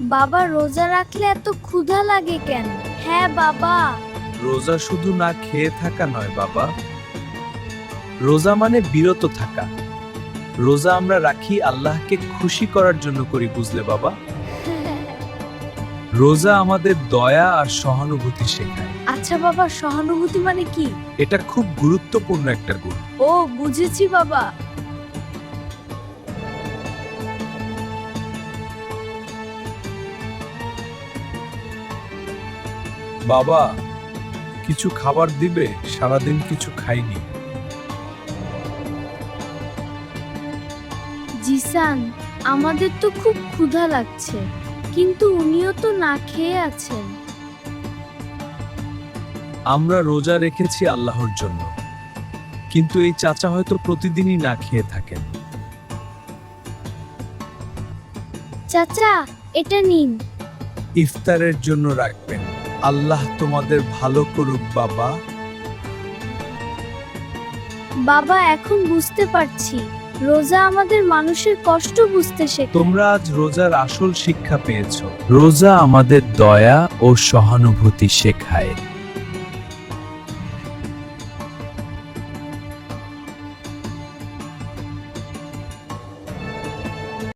বাবা, রোজা রাখলে এত ক্ষুধা লাগে কেন? হ্যাঁ বাবা। রোজা শুধু না খেয়ে থাকা নয় বাবা, রোজা মানে বিরত থাকা। রোজা আমরা রাখি আল্লাহকে খুশি করার জন্য করি, বুঝলে বাবা? রোজা আমাদের দয়া আর সহানুভূতি শেখায়। আচ্ছা বাবা, সহানুভূতি মানে কি? এটা খুব গুরুত্বপূর্ণ একটা গুণ। ও, বুঝেছি বাবা। বাবা, কিছু খাবার দিবে? সারাদিন কিছু খাইনি। জিসান, আমাদের তো খুব ক্ষুধা লাগছে, কিন্তু উনিও তো না খেয়ে আছেন। আমরা রোজা রেখেছি আল্লাহর জন্য, কিন্তু এই চাচা হয়তো প্রতিদিনই না খেয়ে থাকেন। চাচা, এটা নিন। ইফতারের জন্য রাখবেন। আল্লাহ তোমাদের ভালো করুক বাবা। বাবা, এখন বুঝতে পারছি, রোজা আমাদের মানুষের কষ্ট বুঝতে শেখায়। তোমরা আজ রোজার আসল শিক্ষা পেয়েছো। রোজা আমাদের দয়া ও সহানুভূতি শেখায়।